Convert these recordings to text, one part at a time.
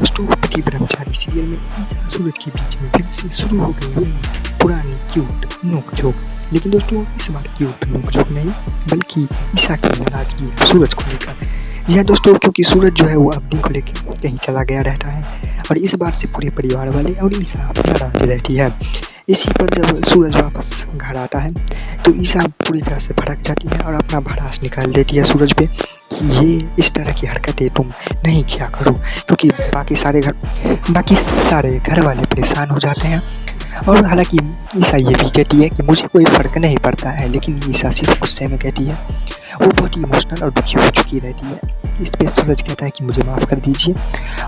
दोस्तों पति ब्रह्मचारी सीरियल में ईसा सूरज के बीच में फिर से शुरू हो गई वही पुरानी क्यूट नोकझोंक। लेकिन दोस्तों इस बार क्यूट नोकझोंक नहीं बल्कि ईसा की नाराजगी है सूरज को लेकर। जी हाँ दोस्तों, क्योंकि सूरज जो है वो अपनी को लेकर कहीं चला गया रहता है और इस बार से पूरे परिवार वाले और ईसा नाराज रहती है। इसी पर जब सूरज वापस घर आता है तो ईसा पूरी तरह से भड़क जाती है और अपना भड़ास निकाल देती है सूरज पे कि ये इस तरह की हरकतें तुम नहीं किया करो, क्योंकि बाकी सारे घर वाले परेशान हो जाते हैं। और हालांकि ईसा ये भी कहती है कि मुझे कोई फ़र्क नहीं पड़ता है, लेकिन ईसा सिर्फ गुस्से में कहती है। वो बहुत ही इमोशनल और दुखी हो चुकी रहती है। इस पे सूरज कहता है कि मुझे माफ़ कर दीजिए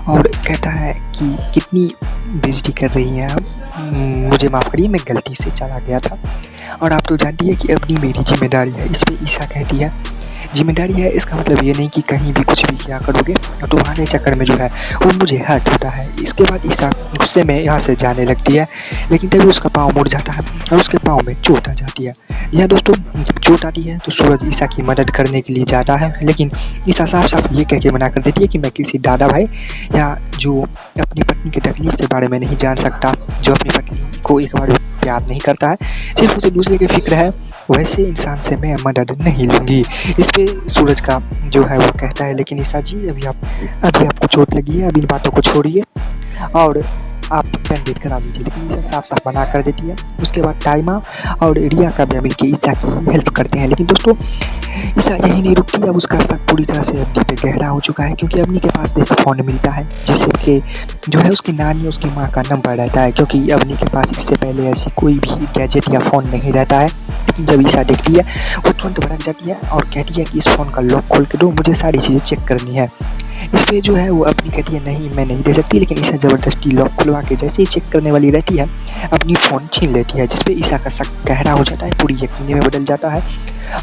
और कहता है कि कितनी बेइज्जती कर रही हैं आप, मुझे माफ़ करिए, मैं गलती से चला गया था और आप तो जानती है कि अपनी मेरी जिम्मेदारी है। इस पे ईसा कहती है जिम्मेदारी है इसका मतलब ये नहीं कि कहीं भी कुछ भी किया करोगे और तुम्हारे चक्कर में जो है वो मुझे हर्ट होता है। इसके बाद ईसा गुस्से में यहाँ से जाने लगती है, लेकिन तभी उसका पाँव मुड़ जाता है और उसके पाँव में चोट आ जाती है। यह दोस्तों जब चोट आती है तो सूरज ईसा की मदद करने के लिए जाता है, लेकिन ईसा साफ साफ ये कह के मना कर देती है कि मैं किसी दादा भाई या जो अपनी पत्नी की तकलीफ के बारे में नहीं जान सकता, जो अपनी पत्नी को एक बार प्यार नहीं करता है, सिर्फ उसे दूसरे की फिक्र है, वैसे इंसान से मैं मदद नहीं लूँगी। इस पे सूरज का जो है वो कहता है लेकिन ईसा जी अभी आपको चोट लगी है, अभी इन बातों को छोड़िए और आप बैंडेज करा लीजिए। लेकिन ईसा साफ साफ मना कर देती है। उसके बाद टाइमा और रिया का भी मिलकर ईसा की हेल्प करते हैं। लेकिन दोस्तों ईसा यही नहीं रुकती, अब उसका शक पूरी तरह से अवनी पे गहरा हो चुका है, क्योंकि अवनी के पास एक फ़ोन मिलता है जिससे कि जो है उसकी नानी उसकी माँ का नंबर रहता है, क्योंकि अवनी के पास इससे पहले ऐसी कोई भी गैजेट या फ़ोन नहीं रहता है। लेकिन जब ईसा देखती है वो तुरंत भड़क जाती है और कहती है कि इस फ़ोन का लॉक खोल के दो, मुझे सारी चीज़ें चेक करनी है। इस पे जो है वो अपनी कहती है नहीं मैं नहीं दे सकती, लेकिन ईसा ज़बरदस्ती लॉक खुलवा के जैसे ही चेक करने वाली रहती है अपनी फ़ोन छीन लेती है, जिस पे ईसा का शक गहरा हो जाता है, पूरी यकीनी में बदल जाता है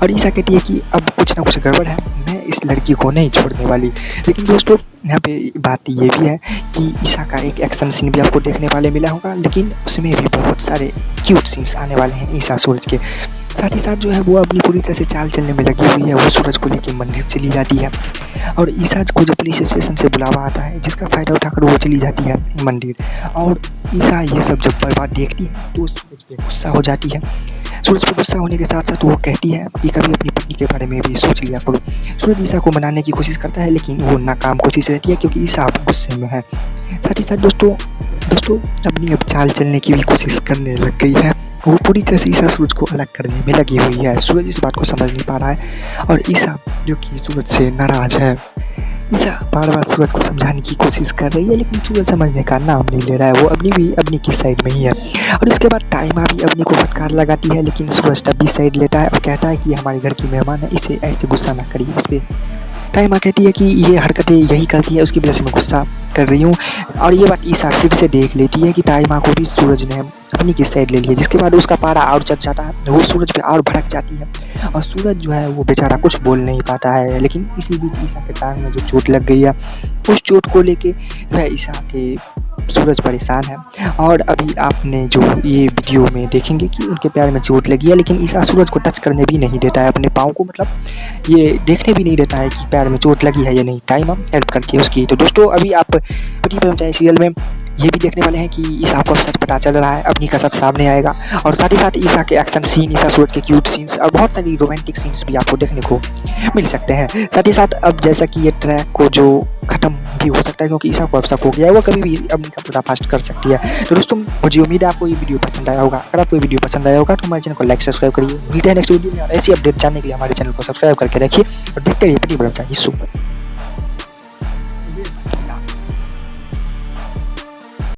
और ईसा कहती है कि अब कुछ ना कुछ गड़बड़ है, मैं इस लड़की को नहीं छोड़ने वाली। लेकिन दोस्तों यहाँ पे बात ये भी है कि ईसा का एक एक्शन सीन भी आपको देखने वाले मिला होगा, लेकिन उसमें भी बहुत सारे क्यूट सीन्स आने वाले हैं ईसा सूरज के। साथ ही साथ जो है वो अपनी पूरी तरह से चाल चलने में लगी हुई है। वो सूरज को लेकर मंदिर चली जाती है और ईसा को जब पुलिस स्टेशन से बुलावा आता है जिसका फ़ायदा उठाकर वो चली जाती है मंदिर। और ईसा ये सब जब बर्बाद देखती है तो सूरज पे गुस्सा हो जाती है। सूरज पे गुस्सा होने के साथ साथ वो कहती है कि कभी अपनी पत्नी के बारे में भी सोच लिया करो। सूरज ईसा को मनाने की कोशिश करता है, लेकिन वो नाकाम कोशिश रहती है क्योंकि ईसा गुस्से में है। साथ ही साथ दोस्तों अपनी अब चाल चलने की भी कोशिश करने लग गई है। वो पूरी तरह से ईसा सूरज को अलग करने में लगी हुई है। सूरज इस बात को समझ नहीं पा रहा है और ईसा जो कि सूरज से नाराज़ है। ईसा बार बार सूरज को समझाने की कोशिश कर रही है, लेकिन सूरज समझने का नाम नहीं ले रहा है। वो अपनी की साइड में ही है। और उसके बाद टाइमा भी अपनी को फटकार लगाती है, लेकिन सूरज तब भी साइड लेता है और कहता है कि हमारे घर की मेहमान है, इसे ऐसे गुस्सा ना करिए। इस पर टाइमा कहती है कि ये हरकतें यही करती है, उसकी वजह से मैं गुस्सा कर रही हूँ। और ये बात ईसा फिर से देख लेती है कि टाइमा को भी सूरज ने अपनी की साइड ले लिया, जिसके बाद उसका पारा और चढ़ जाता है। वो सूरज पे और भड़क जाती है और सूरज जो है वो बेचारा कुछ बोल नहीं पाता है। लेकिन इसी बीच ईसा के टांग में जो चोट लग गई है उस चोट को लेके वह ईसा के सूरज परेशान है। और अभी आपने जो ये वीडियो में देखेंगे कि उनके पैर में चोट लगी है, लेकिन ईसा सूरज को टच करने भी नहीं देता है अपने पाँव को, मतलब ये देखने भी नहीं देता है कि पैर में चोट लगी है या नहीं। टाइम हम हेल्प करती है उसकी। तो दोस्तों अभी आप पति ब्रह्मचारी सीरियल में ये भी देखने वाले हैं कि ईसा को सच पता चल रहा है, अपनी का सच सामने आएगा। और साथ ही साथ ईसा के एक्शन सीन, ईसा सूरज के क्यूट सीन्स और बहुत सारी रोमांटिक सीन्स भी आपको देखने को मिल सकते हैं। साथ ही साथ अब जैसा कि ये ट्रैक को जो ख़त्म भी हो सकता है, क्योंकि ईसा को अब शक हो गया है, वो कभी भी अपनी का पर्दाफाश कर सकती है। तो दोस्तों मुझे उम्मीद है आपको ये वीडियो पसंद आया होगा। अगर आपको ये वीडियो पसंद आया होगा तो हमारे चैनल को लाइक सब्सक्राइब करिए। मिलते हैं नेक्स्ट वीडियो में और ऐसी अपडेट जानने के लिए हमारे चैनल को सब्सक्राइब करके रखिए और देखते रहिए पति ब्रह्मचारी शो।